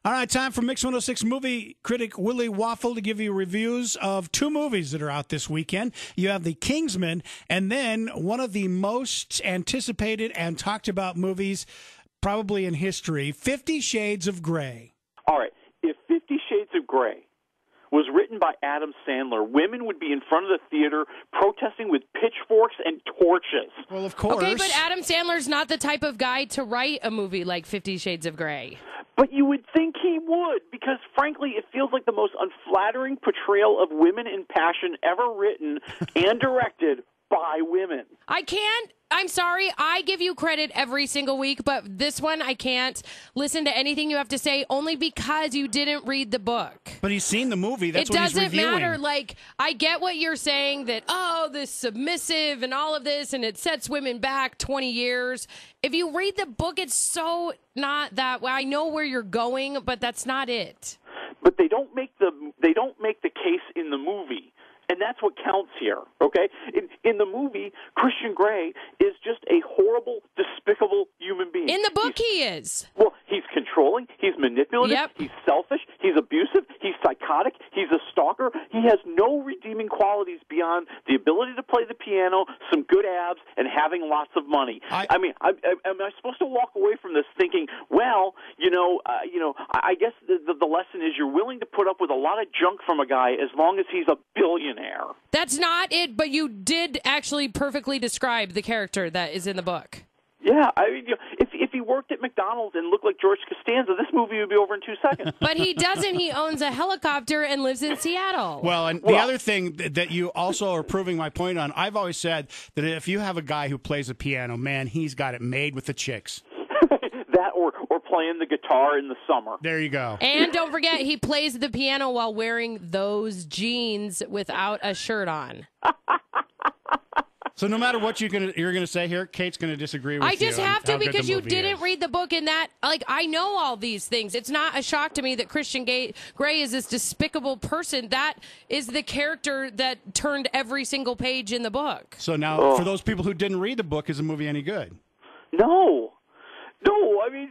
All right, time for Mix 106 movie critic Willie Waffle to give you reviews of two movies that are out this weekend. You have the Kingsman, and then one of the most anticipated and talked about movies probably in history, 50 Shades of Grey. All right, if 50 Shades of Grey was written by Adam Sandler, women would be in front of the theater protesting with pitchforks and torches. Well, of course. Okay, but Adam Sandler's not the type of guy to write a movie like 50 Shades of Grey. But you would think he would, because frankly, it feels like the most unflattering portrayal of women in passion ever written and directed by women. I'm sorry, I give you credit every single week, but this one I can't listen to anything you have to say only because you didn't read the book. But he's seen the movie. That's what he's reviewing. It doesn't matter. Like, I get what you're saying that, oh, this submissive and all of this, and it sets women back 20 years. If you read the book, it's so not that way. I know where you're going, but that's not it. But they don't make the case in the movie. And that's what counts here, okay? In the movie, Christian Grey is just a horrible, despicable human being. In the book, he is. Well, he's controlling, he's manipulative, Yep. he's selfish, he's abusive, he's psychotic, he's a stalker. He has no redeeming qualities beyond the ability to play the piano, some good abs, and having lots of money. I mean, am I supposed to walk away from this thinking, well, I guess the lesson is you're willing to put up with a lot of junk from a guy as long as he's a billionaire. That's not it, but you did actually perfectly describe the character that is in the book. Yeah, I mean, if he worked at McDonald's and looked like George Costanza, this movie would be over in 2 seconds. But he doesn't. He owns a helicopter and lives in Seattle. Well, and the other thing that you also are proving my point on, I've always said that if you have a guy who plays a piano, man, he's got it made with the chicks. That or playing the guitar in the summer. There you go. And don't forget, he plays the piano while wearing those jeans without a shirt on. So no matter what you're gonna say here, Kate's gonna disagree with you. I just have to because you didn't is. read the book, and that, like, I know all these things. It's not a shock to me that Christian Grey is this despicable person. That is the character that turned every single page in the book. So now, for those people who didn't read the book, is the movie any good? No, I mean,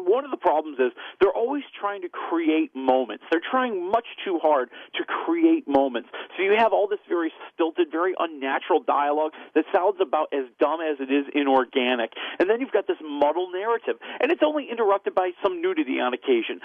one of the problems is they're always trying to create moments. They're trying much too hard to create moments. So you have all this very stilted, very unnatural dialogue that sounds about as dumb as it is inorganic. And then you've got this muddled narrative. And it's only interrupted by some nudity on occasion.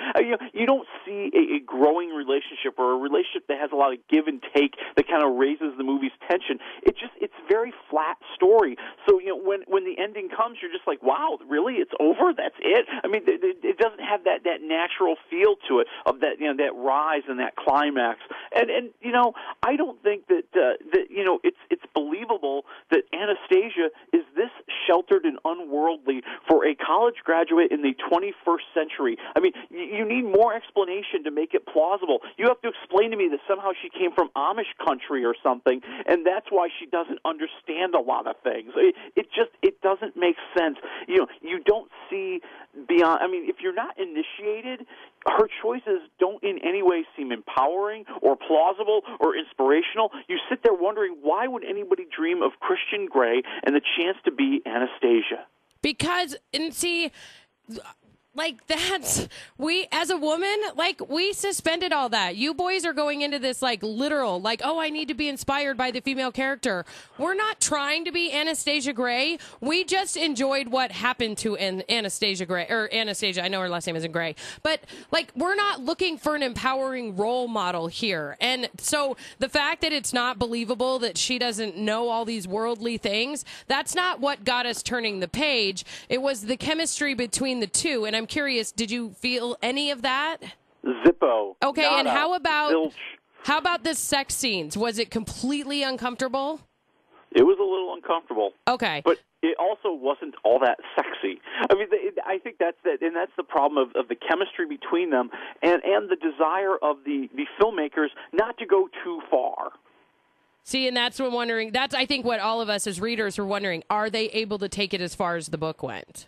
You don't see a growing relationship or a relationship that has a lot of give and take that kind of raises the movie's tension. It's very flat story. So, when the ending comes, you're just like, wow, really? It's over? That's it? I mean, it doesn't have that natural feel to it of that that rise and that climax. And I don't think that it's believable that Anastasia is this sheltered and unworldly for a college graduate in the 21st century. I mean, you need more explanation to make it plausible. You have to explain to me that somehow she came from Amish country or something, and that's why she doesn't understand a lot of things. It doesn't make sense. You don't see beyond. I mean, if you're not initiated, her choices don't in any way seem empowering or plausible or inspirational. You sit there wondering, why would anybody dream of Christian Grey and the chance to be Anastasia? Because, and see, like, we, as a woman, like, we suspended all that. You boys are going into this, like, literal, like, oh, I need to be inspired by the female character. We're not trying to be Anastasia Grey. We just enjoyed what happened to Anastasia Grey, or Anastasia, I know her last name isn't Grey. But, like, we're not looking for an empowering role model here. And so the fact that it's not believable that she doesn't know all these worldly things, that's not what got us turning the page. It was the chemistry between the two. And I'm curious, did you feel any of that? Zippo. Okay, nada, and how about zilch. the sex scenes? Was it completely uncomfortable? It was a little uncomfortable. Okay. But it also wasn't all that sexy. I mean, I think that's the problem of the chemistry between them and the desire of the filmmakers not to go too far. See, and that's what I'm wondering. That's, I think, what all of us as readers are wondering. Are they able to take it as far as the book went?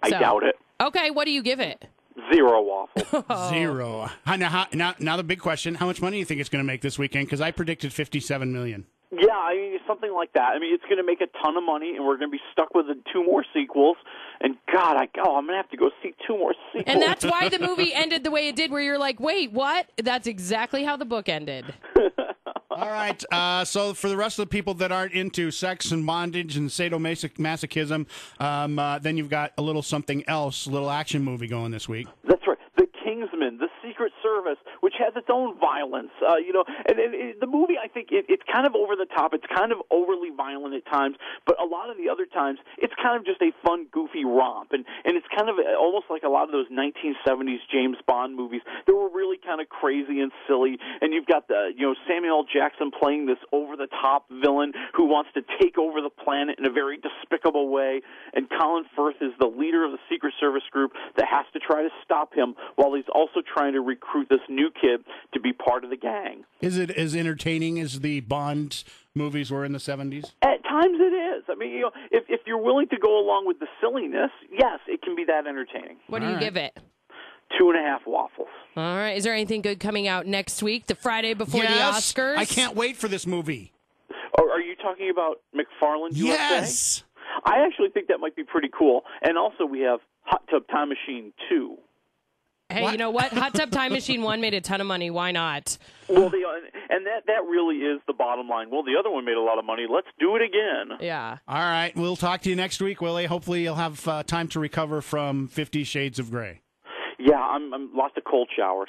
I doubt it. Okay, what do you give it? 0, Waffle. Oh. 0. Now the big question, how much money do you think it's going to make this weekend? Because I predicted $57 million. Yeah, I mean, something like that. I mean, it's going to make a ton of money, and we're going to be stuck with 2 more sequels. And God, I'm going to have to go see 2 more sequels. And that's why the movie ended the way it did, where you're like, wait, what? That's exactly how the book ended. All right. So for the rest of the people that aren't into sex and bondage and sadomasochism, then you've got a little something else, a little action movie going this week. That's right. The Kingsman, the Secret Service, which has its own violence. And the movie, I think, it's kind of over the top. It's kind of overly violent at times, but a lot of the other times, it's kind of just a fun, goofy romp. And it's kind of almost like a lot of those 1970s James Bond movies that were really kind of crazy and silly. And you've got Samuel L. Jackson playing this over-the-top villain who wants to take over the planet in a very despicable way. And Colin Firth is the leader of the Secret Service group that has to try to stop him while he's also trying to recruit this new kid to be part of the gang. Is it as entertaining as the Bond movies were in the 70s? At times it is. I mean, if you're willing to go along with the silliness, yes, it can be that entertaining. What do you give it? 2.5 waffles. All right. Is there anything good coming out next week, the Friday before the Oscars? I can't wait for this movie. Oh, are you talking about McFarlane USA? Yes. I actually think that might be pretty cool. And also we have Hot Tub Time Machine 2. Hey, you know what? Hot Tub Time Machine 1 made a ton of money. Why not? Well, and that really is the bottom line. Well, the other one made a lot of money. Let's do it again. Yeah. All right. We'll talk to you next week, Willie. Hopefully you'll have time to recover from 50 Shades of Grey. Yeah, I'm lots of cold showers.